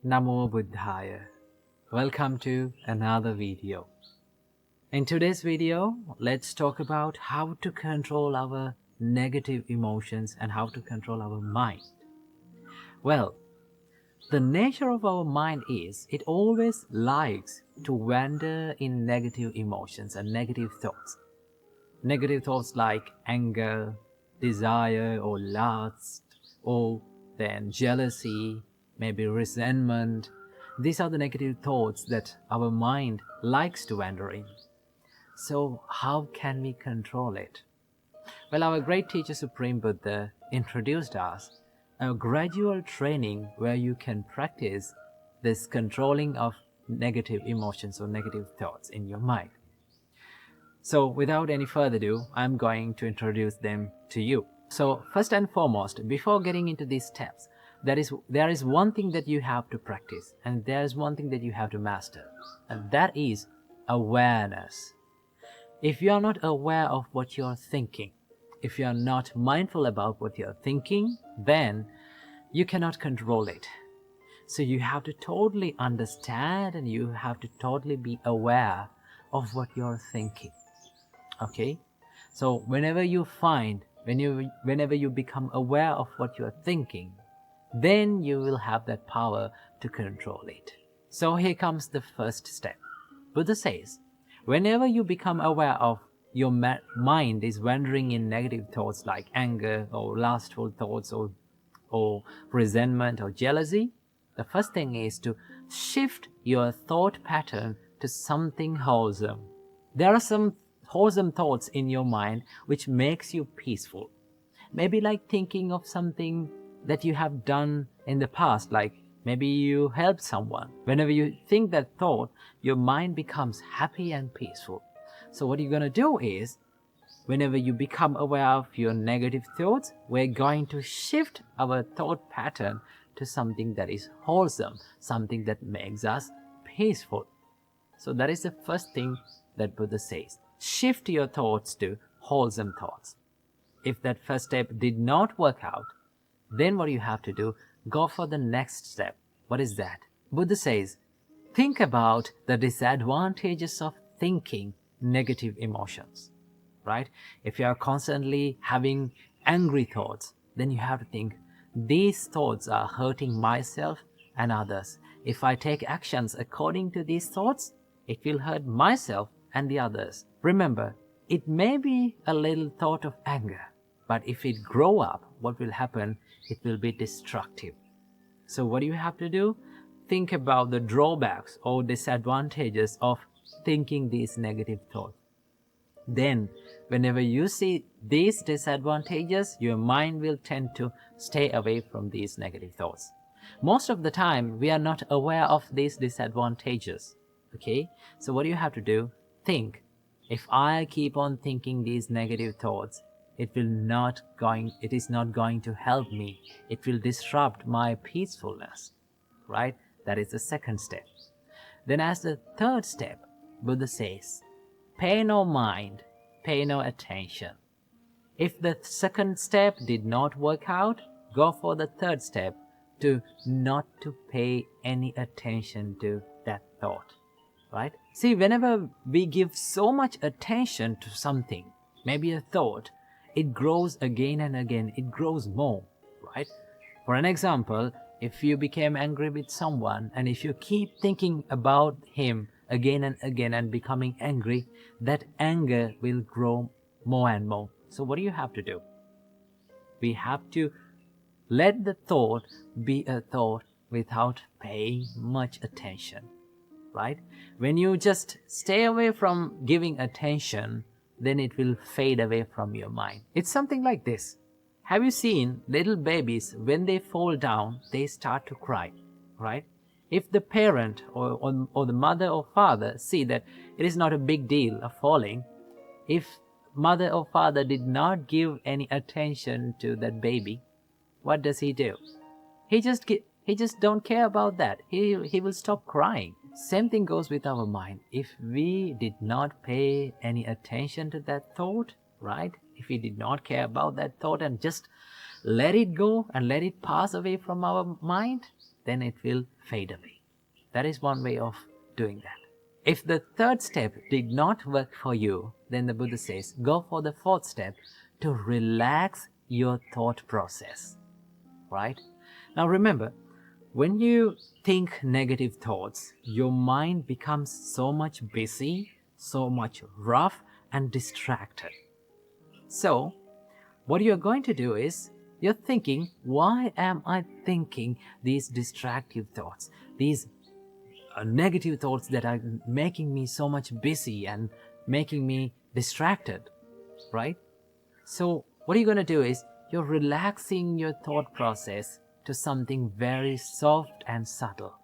Namo Buddhaya. Welcome to another video. In today's video, let's talk about how to control our negative emotions and how to control our mind. Well, the nature of our mind is it always likes to wander in negative emotions and negative thoughts. Negative thoughts like anger, desire or lust, or then jealousy, maybe resentment. These are the negative thoughts that our mind likes to wander in. So how can we control it? Well, our great teacher Supreme Buddha introduced us a gradual training where you can practice this controlling of negative emotions or negative thoughts in your mind. So without any further ado, I'm going to introduce them to you. So first and foremost, before getting into these steps, there is one thing that you have to practice, and there is one thing that you have to master, and that is awareness. If you are not aware of what you're thinking, if you are not mindful about what you're thinking, then you cannot control it. So you have to totally understand and you have to totally be aware of what you're thinking. Okay, so whenever you become aware of what you're thinking, then you will have that power to control it. So here comes the first step. Buddha says, whenever you become aware of your mind is wandering in negative thoughts like anger or lustful thoughts or resentment or jealousy, the first thing is to shift your thought pattern to something wholesome. There are some wholesome thoughts in your mind which makes you peaceful. Maybe like thinking of something that you have done in the past, like maybe you helped someone. Whenever you think that thought, your mind becomes happy and peaceful. So what you're going to do is, whenever you become aware of your negative thoughts, we're going to shift our thought pattern to something that is wholesome, something that makes us peaceful. So that is the first thing that Buddha says. Shift your thoughts to wholesome thoughts. If that first step did not work out, then what you have to do, go for the next step. What is that? Buddha says, think about the disadvantages of thinking negative emotions, right? If you are constantly having angry thoughts, then you have to think, these thoughts are hurting myself and others. If I take actions according to these thoughts, it will hurt myself and the others. Remember, it may be a little thought of anger, but if it grow up, what will happen? It will be destructive. So what do you have to do? Think about the drawbacks or disadvantages of thinking these negative thoughts. Then, whenever you see these disadvantages, your mind will tend to stay away from these negative thoughts. Most of the time, we are not aware of these disadvantages. Okay? So what do you have to do? Think, if I keep on thinking these negative thoughts, it is not going to help me. It will disrupt my peacefulness, right? That is the second step. Then as the third step, Buddha says, pay no mind, pay no attention. If the second step did not work out, go for the third step, to not to pay any attention to that thought, right? See, whenever we give so much attention to something, maybe a thought, it grows again and again, it grows more, right? For an example, if you became angry with someone and if you keep thinking about him again and again and becoming angry, that anger will grow more and more. So what do you have to do? We have to let the thought be a thought without paying much attention, right? When you just stay away from giving attention, then it will fade away from your mind. It's something like this. Have you seen little babies, when they fall down, they start to cry, right? If the parent or the mother or father see that it is not a big deal of falling, if mother or father did not give any attention to that baby, what does he do? He just don't care about that. He will stop crying. Same thing goes with our mind. If we did not pay any attention to that thought, right? If we did not care about that thought and just let it go and let it pass away from our mind, then it will fade away. That is one way of doing that. If the third step did not work for you, then the Buddha says, go for the fourth step to relax your thought process, right? Now remember, when you think negative thoughts, your mind becomes so much busy, so much rough and distracted. So, what you're going to do is, you're thinking, why am I thinking these distractive thoughts? These negative thoughts that are making me so much busy and making me distracted, right? So what you're going to do is, you're relaxing your thought process to something very soft and subtle.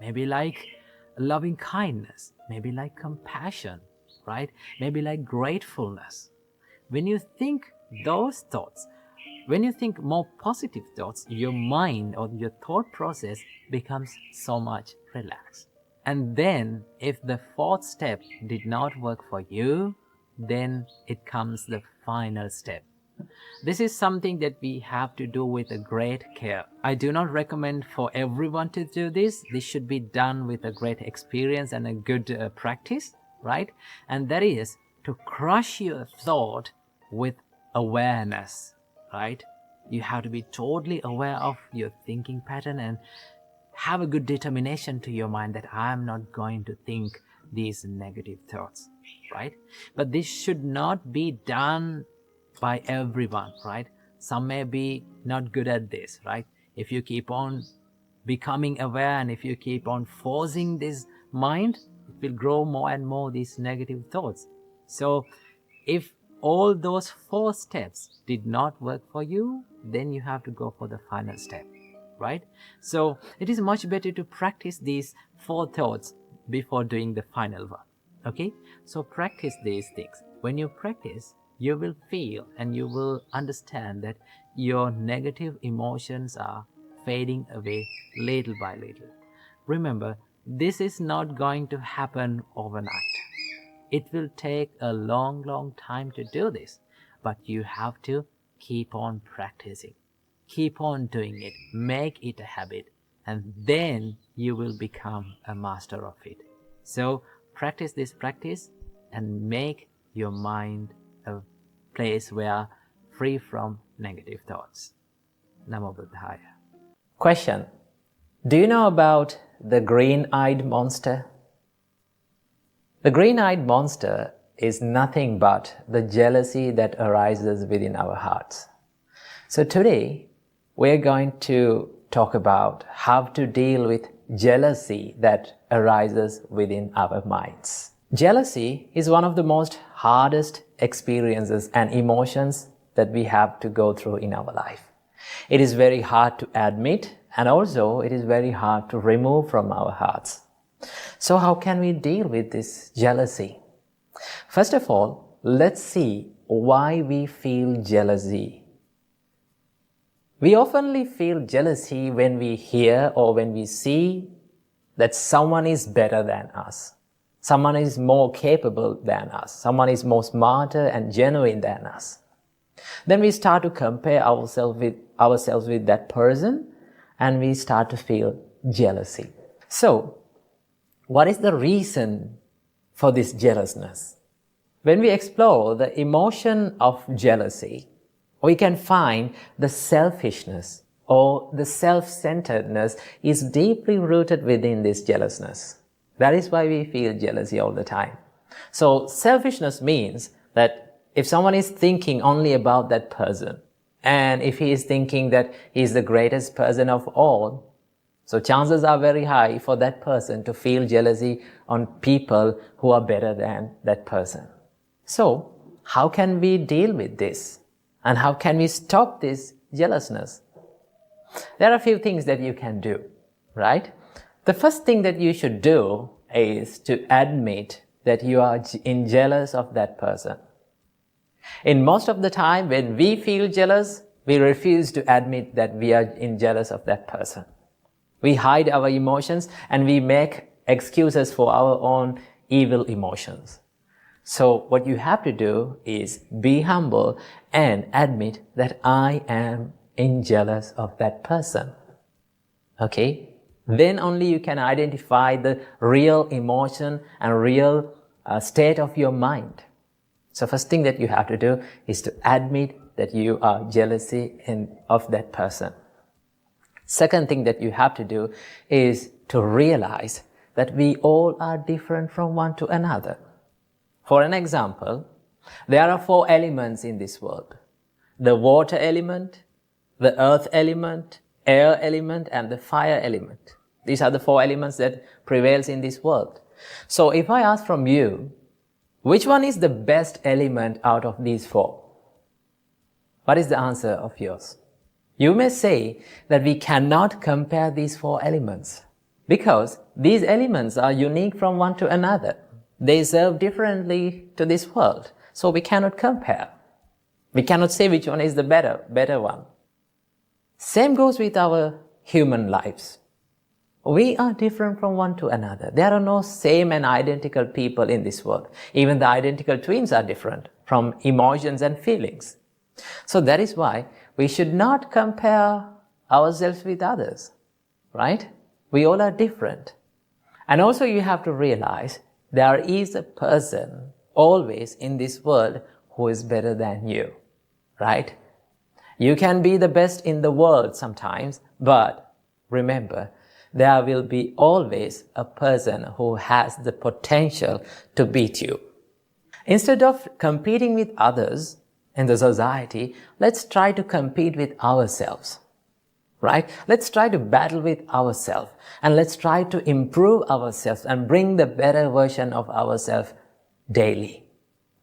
Maybe like loving kindness, maybe like compassion, right? Maybe like gratefulness. When you think those thoughts, when you think more positive thoughts, your mind or your thought process becomes so much relaxed. And then if the fourth step did not work for you, then it comes the final step. This is something that we have to do with a great care. I do not recommend for everyone to do this. This should be done with a great experience and a good practice, right? And that is to crush your thought with awareness, right? You have to be totally aware of your thinking pattern and have a good determination to your mind that I am not going to think these negative thoughts, right? But this should not be done by everyone, right? Some may be not good at this, right? If you keep on becoming aware and if you keep on forcing this mind, it will grow more and more these negative thoughts. So if all those 4 steps did not work for you, then you have to go for the final step, right? So it is much better to practice these 4 thoughts before doing the final one, okay? So practice these things. When you practice, you will feel and you will understand that your negative emotions are fading away little by little. Remember, this is not going to happen overnight. It will take a long time to do this, but you have to keep on practicing. Keep on doing it. Make it a habit, and then you will become a master of it. So practice this practice and make your mind a place where free from negative thoughts. Namo Buddhaya. Question: do you know about the green-eyed monster? The green-eyed monster is nothing but the jealousy that arises within our hearts. So today, we're going to talk about how to deal with jealousy that arises within our minds. Jealousy is one of the most hardest experiences and emotions that we have to go through in our life. It is very hard to admit, and also it is very hard to remove from our hearts. So how can we deal with this jealousy? First of all, let's see why we feel jealousy. We often feel jealousy when we hear or when we see that someone is better than us. Someone is more capable than us. Someone is more smarter and genuine than us. Then we start to compare ourselves with that person, and we start to feel jealousy. So, what is the reason for this jealousness? When we explore the emotion of jealousy, we can find the selfishness or the self-centeredness is deeply rooted within this jealousness. That is why we feel jealousy all the time. So selfishness means that if someone is thinking only about that person, and if he is thinking that he is the greatest person of all, so chances are very high for that person to feel jealousy on people who are better than that person. So how can we deal with this? And how can we stop this jealousness? There are a few things that you can do, right? The first thing that you should do is to admit that you are jealous of that person. In most of the time, when we feel jealous, we refuse to admit that we are jealous of that person. We hide our emotions and we make excuses for our own evil emotions. So what you have to do is be humble and admit that I am jealous of that person. Okay? Then only you can identify the real emotion and real state of your mind. So first thing that you have to do is to admit that you are jealousy of that person. Second thing that you have to do is to realize that we all are different from one to another. For an example, there are 4 elements in this world. The water element, the earth element, air element, and the fire element. These are the 4 elements that prevails in this world. So if I ask from you, which one is the best element out of these 4? What is the answer of yours? You may say that we cannot compare these 4 elements because these elements are unique from one to another. They serve differently to this world, so we cannot compare. We cannot say which one is the better one. Same goes with our human lives. We are different from one to another. There are no same and identical people in this world. Even the identical twins are different from emotions and feelings. So that is why we should not compare ourselves with others, right? We all are different. And also you have to realize there is a person always in this world who is better than you, right? You can be the best in the world sometimes, but remember, there will be always a person who has the potential to beat you. Instead of competing with others in the society, let's try to compete with ourselves, right? Let's try to battle with ourselves and let's try to improve ourselves and bring the better version of ourselves daily,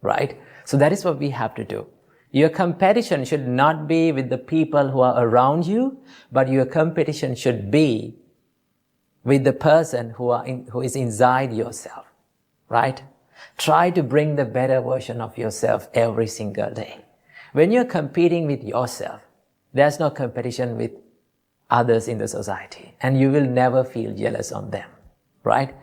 right? So that is what we have to do. Your competition should not be with the people who are around you, but your competition should be with the person who is inside yourself, right? Try to bring the better version of yourself every single day. When you're competing with yourself, there's no competition with others in the society, and you will never feel jealous on them, right?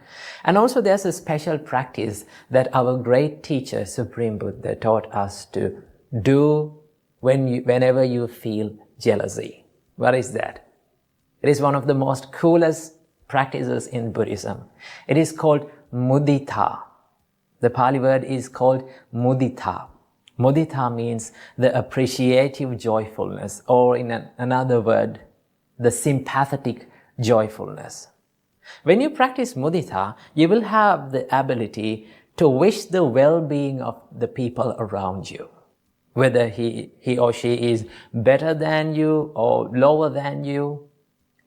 And also there's a special practice that our great teacher, Supreme Buddha, taught us to do whenever you feel jealousy. What is that? It is one of the most coolest practices in Buddhism. It is called mudita. The Pali word is called mudita. Mudita means the appreciative joyfulness, or in another word, the sympathetic joyfulness. When you practice mudita, you will have the ability to wish the well-being of the people around you. Whether he or she is better than you or lower than you,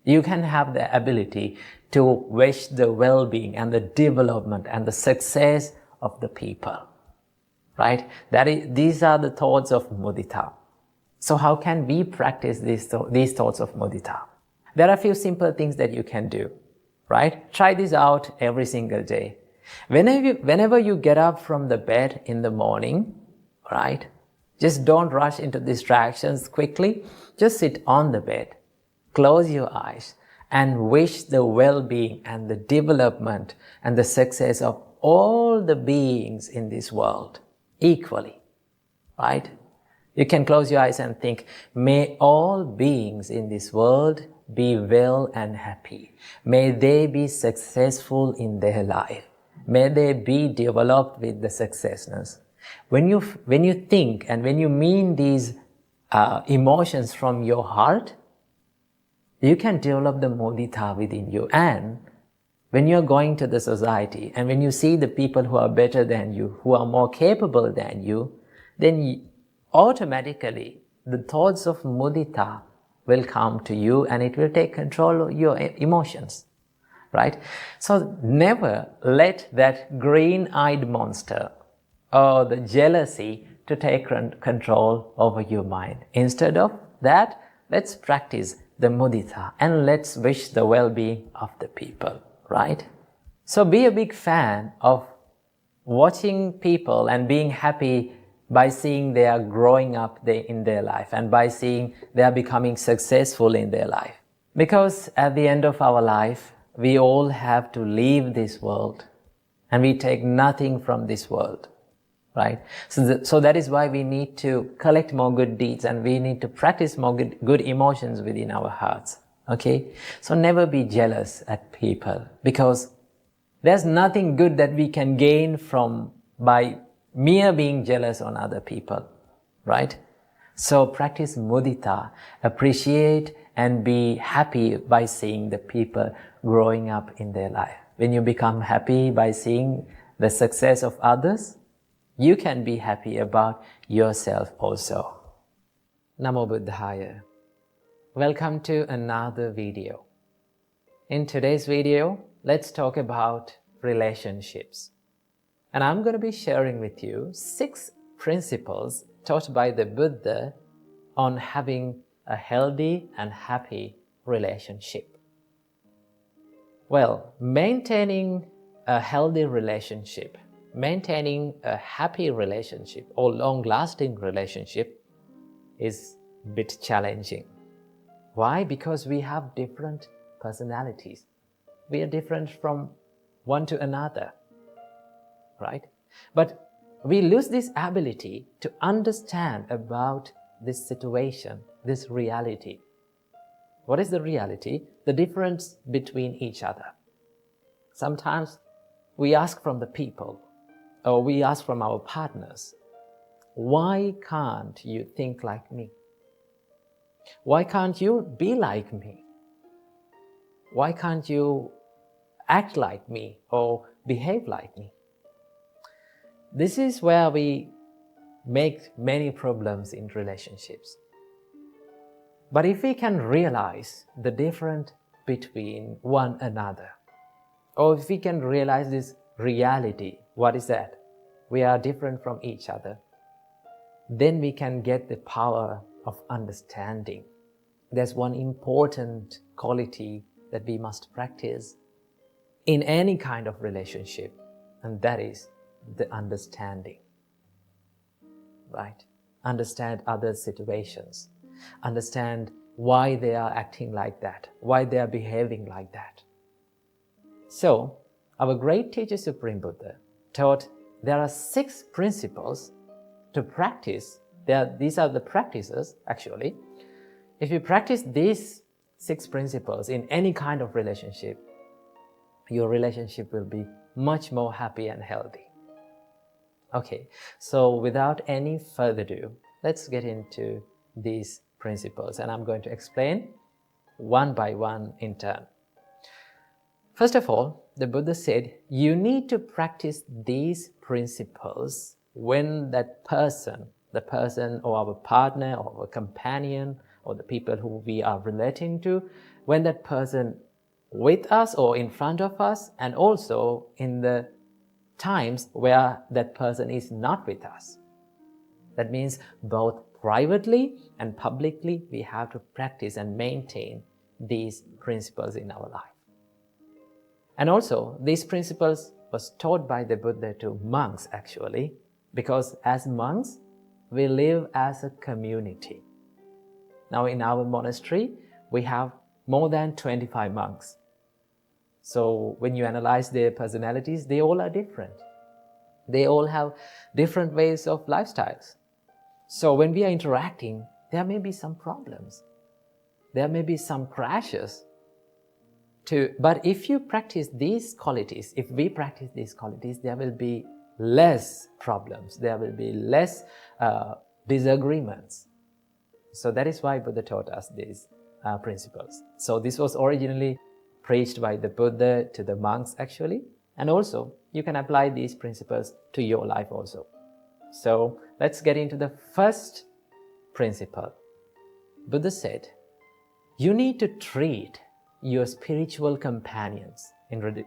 you can have the ability to wish the well-being and the development and the success of the people, right? These are the thoughts of mudita. So how can we practice these thoughts of mudita? There are a few simple things that you can do, right? Try this out every single day. Whenever you get up from the bed in the morning, right? Just don't rush into distractions quickly. Just sit on the bed, close your eyes, and wish the well-being and the development and the success of all the beings in this world equally, right? You can close your eyes and think, may all beings in this world be well and happy. May they be successful in their life. May they be developed with the successness. When you think and when you mean these emotions from your heart, you can develop the mudita within you. And when you're going to the society and when you see the people who are better than you, who are more capable than you, then automatically the thoughts of mudita will come to you and it will take control of your emotions, right? So never let that green-eyed monster or the jealousy to take control over your mind. Instead of that, let's practice the mudita and let's wish the well-being of the people, right? So be a big fan of watching people and being happy by seeing they are growing up in their life and by seeing they are becoming successful in their life. Because at the end of our life, we all have to leave this world and we take nothing from this world, right? So that is why we need to collect more good deeds and we need to practice more good emotions within our hearts, Okay? So never be jealous at people, because there's nothing good that we can gain from by mere being jealous on other people, right? So practice mudita, appreciate and be happy by seeing the people growing up in their life. When you become happy by seeing the success of others, you can be happy about yourself also. Namo Buddhaya. Welcome to another video. In today's video, let's talk about relationships. And I'm going to be sharing with you 6 principles taught by the Buddha on having a healthy and happy relationship. Well, maintaining a healthy relationship, maintaining a happy relationship or long-lasting relationship is a bit challenging. Why? Because we have different personalities. We are different from one to another, right? But we lose this ability to understand about this situation, this reality. What is the reality? The difference between each other. Sometimes we ask from the people, or we ask from our partners, why can't you think like me? Why can't you be like me? Why can't you act like me or behave like me? This is where we make many problems in relationships. But if we can realize the difference between one another, or if we can realize this reality, what is that? We are different from each other, then we can get the power of understanding. There's one important quality that we must practice in any kind of relationship, and that is the understanding, right? Understand others' situations, understand why they are acting like that, why they are behaving like that. So, our great teacher Supreme Buddha taught there are 6 principles to practice. These are the practices, actually. If you practice these 6 principles in any kind of relationship, your relationship will be much more happy and healthy. Okay, so without any further ado, let's get into these principles, and I'm going to explain one by one in turn. First of all, the Buddha said you need to practice these principles when that person, the person or our partner or our companion or the people who we are relating to, when that person with us or in front of us, and also in the times where that person is not with us. That means both privately and publicly we have to practice and maintain these principles in our life. And also, these principles was taught by the Buddha to monks actually, because as monks, we live as a community. Now in our monastery, we have more than 25 monks. So when you analyze their personalities, they all are different. They all have different ways of lifestyles. So when we are interacting, there may be some problems. There may be some crashes. But if you practice these qualities, if we practice these qualities, there will be less problems. There will be less disagreements. So that is why Buddha taught us these principles. So this was originally preached by the Buddha to the monks actually. And also, you can apply these principles to your life also. So let's get into the first principle. Buddha said, you need to treat your spiritual companions,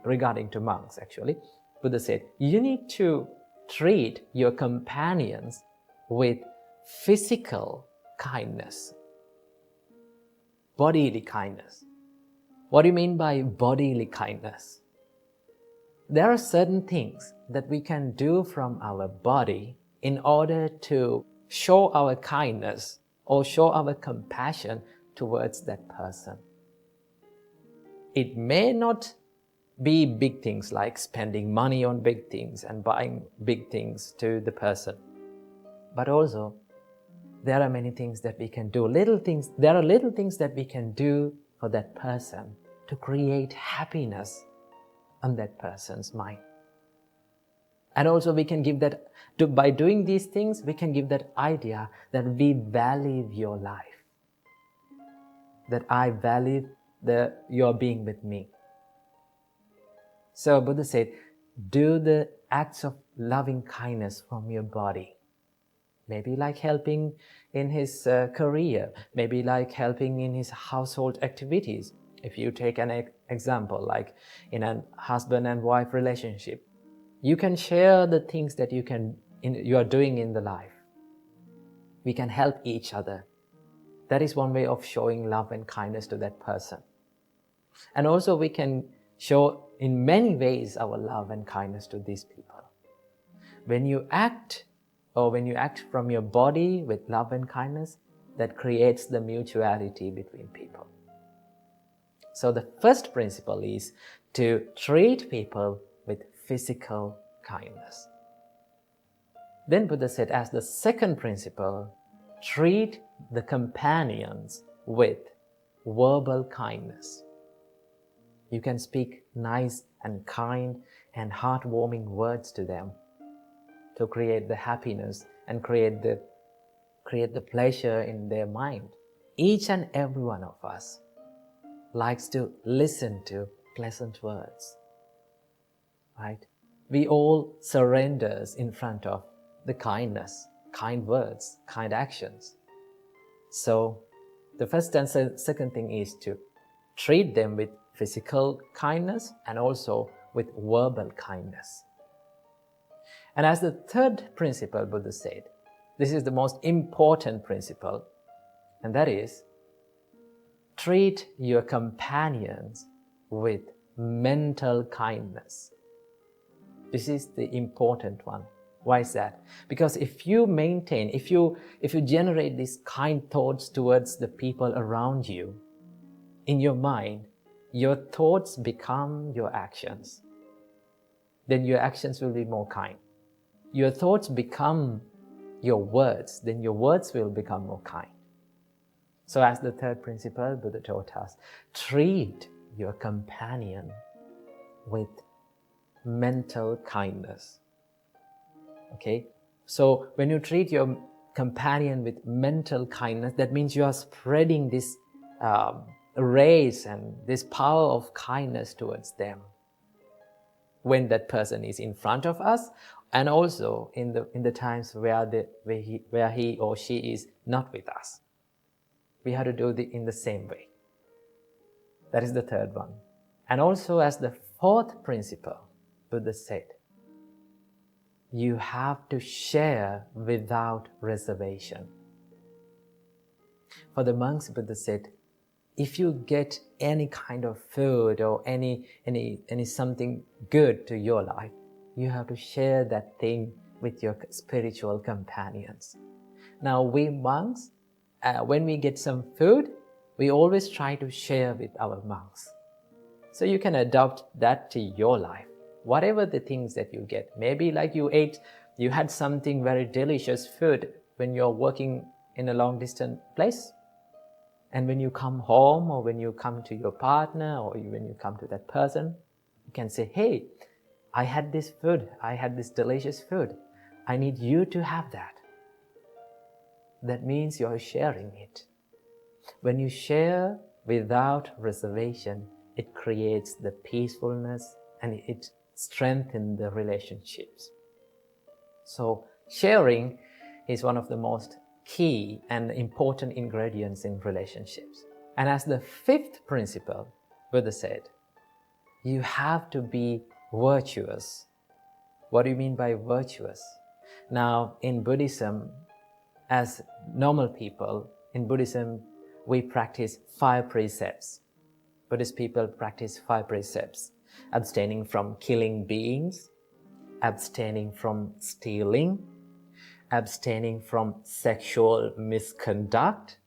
regarding to monks actually. Buddha said, you need to treat your companions with physical kindness, bodily kindness. What do you mean by bodily kindness? There are certain things that we can do from our body in order to show our kindness or show our compassion towards that person. It may not be big things like spending money on big things and buying big things to the person, but also there are many things that we can do. There are little things that we can do for that person, to create happiness on that person's mind. And also we can give that, by doing these things, we can give that idea that we value your life, that I value your being with me. So Buddha said, do the acts of loving kindness from your body. Maybe like helping in his career, maybe like helping in his household activities. If you take an example, like in a husband and wife relationship, you can share the things that you are doing in the life. We can help each other. That is one way of showing love and kindness to that person. And also we can show in many ways our love and kindness to these people. When you act from your body with love and kindness, that creates the mutuality between people. So the first principle is to treat people with physical kindness. Then Buddha said, as the second principle, treat the companions with verbal kindness. You can speak nice and kind and heartwarming words to them to create the happiness and create the pleasure in their mind. Each and every one of us likes to listen to pleasant words, right? We all surrender in front of the kindness, kind words, kind actions. So the first and second thing is to treat them with physical kindness and also with verbal kindness. And as the third principle, Buddha said, this is the most important principle, and that is, treat your companions with mental kindness. This is the important one. Why is that? Because if you generate these kind thoughts towards the people around you, in your mind, your thoughts become your actions. Then your actions will be more kind. Your thoughts become your words, then your words will become more kind. So as the third principle, Buddha taught us, treat your companion with mental kindness. Okay? So when you treat your companion with mental kindness, that means you are spreading this rays and this power of kindness towards them when that person is in front of us, and also in the times where he or she is not with us. We have to do it in the same way. That is the third one. And also as the fourth principle, Buddha said, you have to share without reservation. For the monks, Buddha said, if you get any kind of food or any something good to your life, you have to share that thing with your spiritual companions. Now we monks, when we get some food, we always try to share with our monks. So you can adopt that to your life. Whatever the things that you get, maybe like you had something very delicious food when you're working in a long distance place. And when you come home, or when you come to your partner, or when you come to that person, you can say, hey, I had this food, I had this delicious food. I need you to have that. That means you're sharing it. When you share without reservation, it creates the peacefulness and it strengthens the relationships. So sharing is one of the most key and important ingredients in relationships. And as the fifth principle, Buddha said, you have to be virtuous. What do you mean by virtuous? Now, in Buddhism, as normal people, in Buddhism, we practice 5 precepts. Buddhist people practice 5 precepts. Abstaining from killing beings, abstaining from stealing, abstaining from sexual misconduct,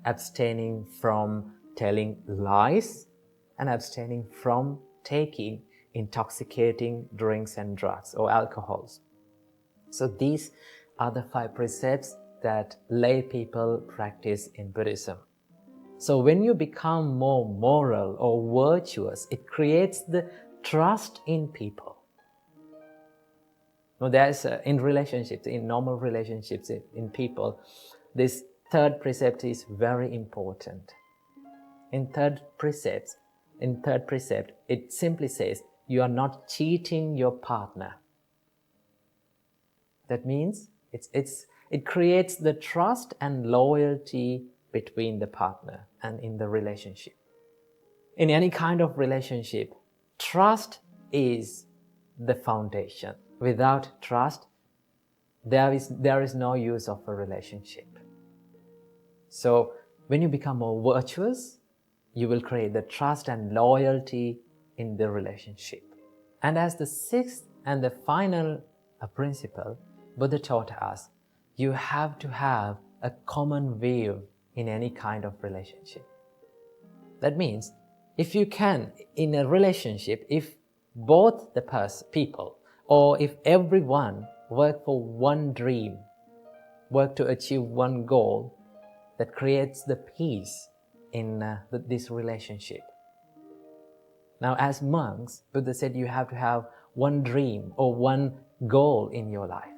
abstaining from telling lies, and abstaining from taking intoxicating drinks and drugs or alcohols. So these are the 5 precepts that lay people practice in Buddhism. So when you become more moral or virtuous, it creates the trust in people. Now there's in relationships, in normal relationships, in people, this third precept is very important. In third precept, it simply says you are not cheating your partner. That means it creates the trust and loyalty between the partner and in the relationship. In any kind of relationship, trust is the foundation. Without trust, there is no use of a relationship. So when you become more virtuous, you will create the trust and loyalty in the relationship. And as the sixth and the final principle, Buddha taught us, you have to have a common view in any kind of relationship. That means, if you can, in a relationship, if both the people, or if everyone work for one dream, work to achieve one goal, that creates the peace in this relationship. Now, as monks, Buddha said you have to have one dream or one goal in your life.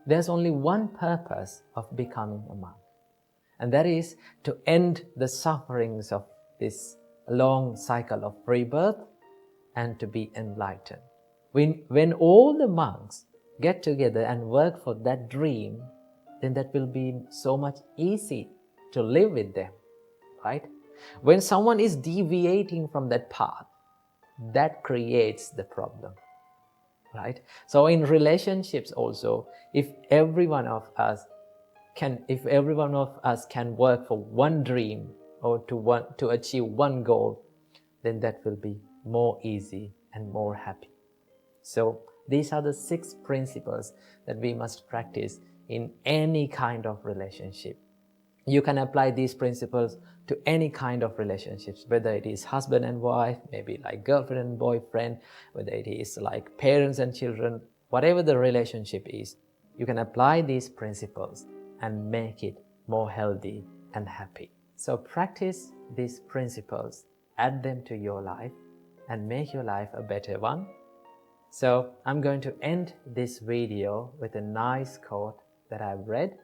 There's only one purpose of becoming a monk, and that is to end the sufferings of this long cycle of rebirth and to be enlightened. When all the monks get together and work for that dream, then that will be so much easy to live with them, right? When someone is deviating from that path, that creates the problem, right? So in relationships also, if every one of us can work for one dream or to achieve one goal, then that will be more easy and more happy. So these are the 6 principles that we must practice in any kind of relationship. You can apply these principles to any kind of relationships, whether it is husband and wife, maybe like girlfriend and boyfriend, whether it is like parents and children, whatever the relationship is, you can apply these principles and make it more healthy and happy. So practice these principles, add them to your life, and make your life a better one. So I'm going to end this video with a nice quote that I've read.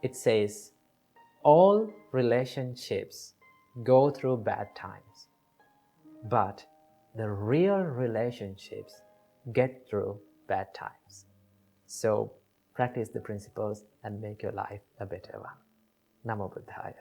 It says, all relationships go through bad times, but the real relationships get through bad times. So practice the principles and make your life a better one. Namo Buddhaya.